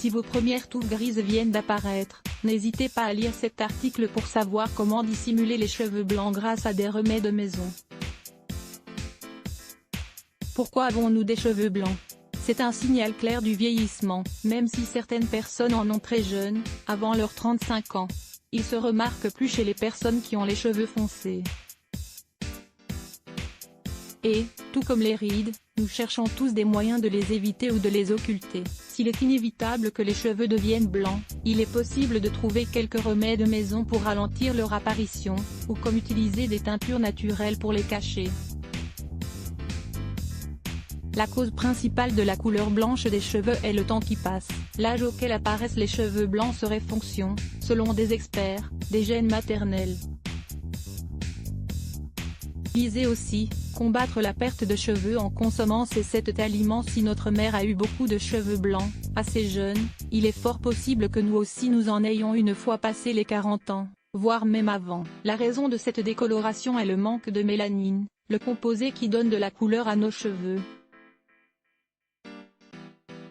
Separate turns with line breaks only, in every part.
Si vos premières touffes grises viennent d'apparaître, n'hésitez pas à lire cet article pour savoir comment dissimuler les cheveux blancs grâce à des remèdes maison. Pourquoi avons-nous des cheveux blancs? C'est un signal clair du vieillissement, même si certaines personnes en ont très jeunes, avant leurs 35 ans. Il se remarque plus chez les personnes qui ont les cheveux foncés. Et, tout comme les rides, nous cherchons tous des moyens de les éviter ou de les occulter. S'il est inévitable que les cheveux deviennent blancs, il est possible de trouver quelques remèdes maison pour ralentir leur apparition, ou comme utiliser des teintures naturelles pour les cacher. La cause principale de la couleur blanche des cheveux est le temps qui passe. L'âge auquel apparaissent les cheveux blancs serait fonction, selon des experts, des gènes maternels. Lisez aussi, combattre la perte de cheveux en consommant ces 7 aliments. Si notre mère a eu beaucoup de cheveux blancs, assez jeune, il est fort possible que nous aussi nous en ayons une fois passé les 40 ans, voire même avant. La raison de cette décoloration est le manque de mélanine, le composé qui donne de la couleur à nos cheveux.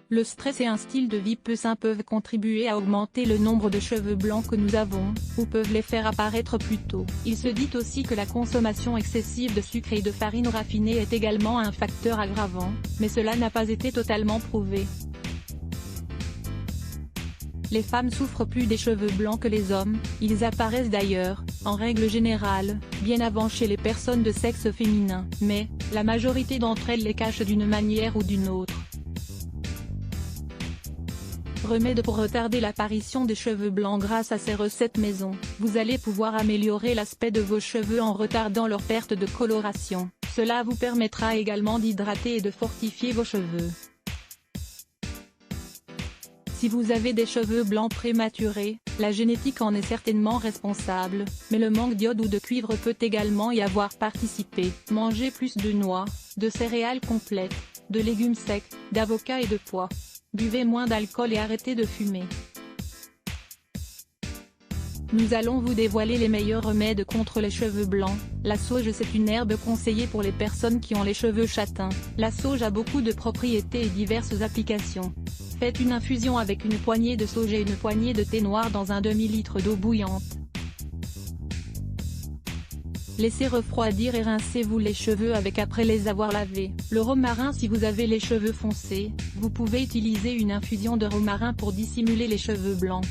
Le stress et un style de vie peu sain peuvent contribuer à augmenter le nombre de cheveux blancs que nous avons, ou peuvent les faire apparaître plus tôt. Il se dit aussi que la consommation excessive de sucre et de farine raffinée est également un facteur aggravant, mais cela n'a pas été totalement prouvé. Les femmes souffrent plus des cheveux blancs que les hommes, ils apparaissent d'ailleurs, en règle générale, bien avant chez les personnes de sexe féminin, mais, la majorité d'entre elles les cachent d'une manière ou d'une autre. Remède pour retarder l'apparition des cheveux blancs. Grâce à ces recettes maison, vous allez pouvoir améliorer l'aspect de vos cheveux en retardant leur perte de coloration. Cela vous permettra également d'hydrater et de fortifier vos cheveux. Si vous avez des cheveux blancs prématurés, la génétique en est certainement responsable, mais le manque d'iode ou de cuivre peut également y avoir participé. Mangez plus de noix, de céréales complètes, de légumes secs, d'avocats et de pois. Buvez moins d'alcool et arrêtez de fumer. Nous allons vous dévoiler les meilleurs remèdes contre les cheveux blancs. La sauge, c'est une herbe conseillée pour les personnes qui ont les cheveux châtains. La sauge a beaucoup de propriétés et diverses applications. Faites une infusion avec une poignée de sauge et une poignée de thé noir dans un demi-litre d'eau bouillante. Laissez refroidir et rincez-vous les cheveux avec après les avoir lavés. Le romarin. Si vous avez les cheveux foncés, vous pouvez utiliser une infusion de romarin pour dissimuler les cheveux blancs.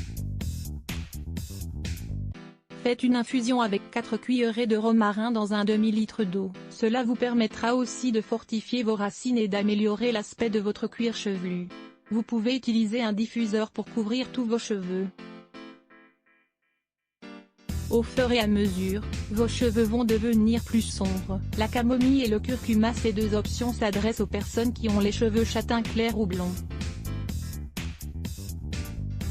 Faites une infusion avec 4 cuillerées de romarin dans un demi-litre d'eau. Cela vous permettra aussi de fortifier vos racines et d'améliorer l'aspect de votre cuir chevelu. Vous pouvez utiliser un diffuseur pour couvrir tous vos cheveux. Au fur et à mesure, vos cheveux vont devenir plus sombres. La camomille et le curcuma. Ces 2 options s'adressent aux personnes qui ont les cheveux châtains clairs ou blonds.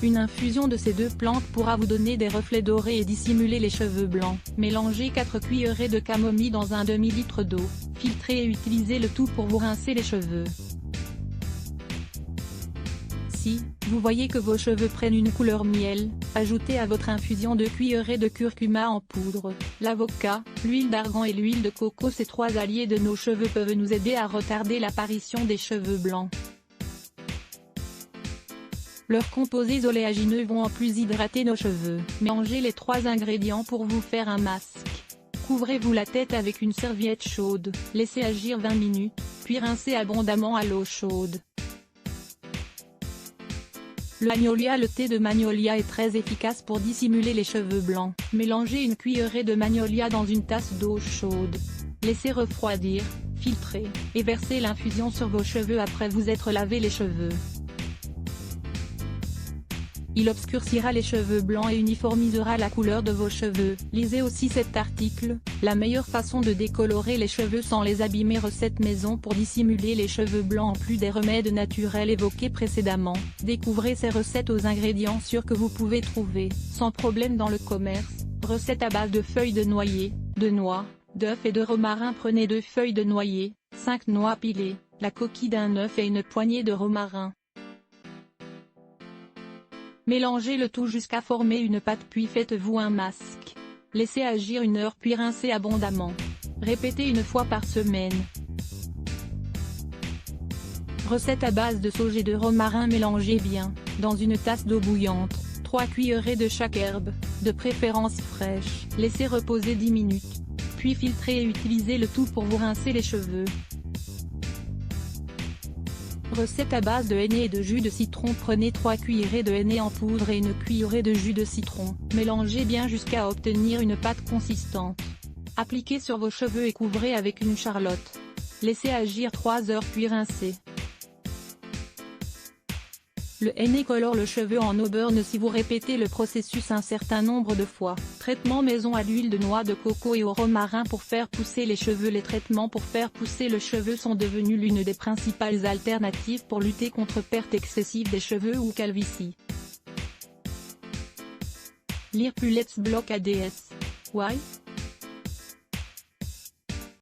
Une infusion de ces 2 plantes pourra vous donner des reflets dorés et dissimuler les cheveux blancs. Mélangez 4 cuillerées de camomille dans un demi-litre d'eau, filtrez et utilisez le tout pour vous rincer les cheveux. Si vous voyez que vos cheveux prennent une couleur miel, ajoutez à votre infusion 2 cuillerées de curcuma en poudre, l'avocat, l'huile d'argan et l'huile de coco. Ces 3 alliés de nos cheveux peuvent nous aider à retarder l'apparition des cheveux blancs. Leurs composés oléagineux vont en plus hydrater nos cheveux. Mélangez les 3 ingrédients pour vous faire un masque. Couvrez-vous la tête avec une serviette chaude, laissez agir 20 minutes, puis rincez abondamment à l'eau chaude. Le magnolia. Le thé de magnolia est très efficace pour dissimuler les cheveux blancs. Mélangez une cuillerée de magnolia dans une tasse d'eau chaude. Laissez refroidir, filtrez, et versez l'infusion sur vos cheveux après vous être lavé les cheveux. Il obscurcira les cheveux blancs et uniformisera la couleur de vos cheveux. Lisez aussi cet article, la meilleure façon de décolorer les cheveux sans les abîmer. Recette maison pour dissimuler les cheveux blancs en plus des remèdes naturels évoqués précédemment. Découvrez ces recettes aux ingrédients sûrs que vous pouvez trouver, sans problème dans le commerce. Recette à base de feuilles de noyer, de noix, d'œufs et de romarin. Prenez 2 feuilles de noyer, 5 noix pilées, la coquille d'un œuf et une poignée de romarin. Mélangez le tout jusqu'à former une pâte puis faites-vous un masque. Laissez agir 1 heure puis rincez abondamment. Répétez 1 fois par semaine. Recette à base de sauge et de romarin. Mélangez bien, Dans une tasse d'eau bouillante, 3 cuillerées de chaque herbe, de préférence fraîche. Laissez reposer 10 minutes. Puis filtrez et utilisez le tout pour vous rincer les cheveux. Recette à base de henné et de jus de citron. Prenez 3 cuillerées de henné en poudre et une cuillerée de jus de citron. Mélangez bien jusqu'à obtenir une pâte consistante. Appliquez sur vos cheveux et couvrez avec une charlotte. Laissez agir 3 heures puis rincez. Le henné colore le cheveu en auburn si vous répétez le processus un certain nombre de fois. Traitement maison à l'huile de noix de coco et au romarin pour faire pousser les cheveux. Les traitements pour faire pousser le cheveu sont devenus l'une des principales alternatives pour lutter contre perte excessive des cheveux ou calvitie. Lire plus Let's Block ADS. Why?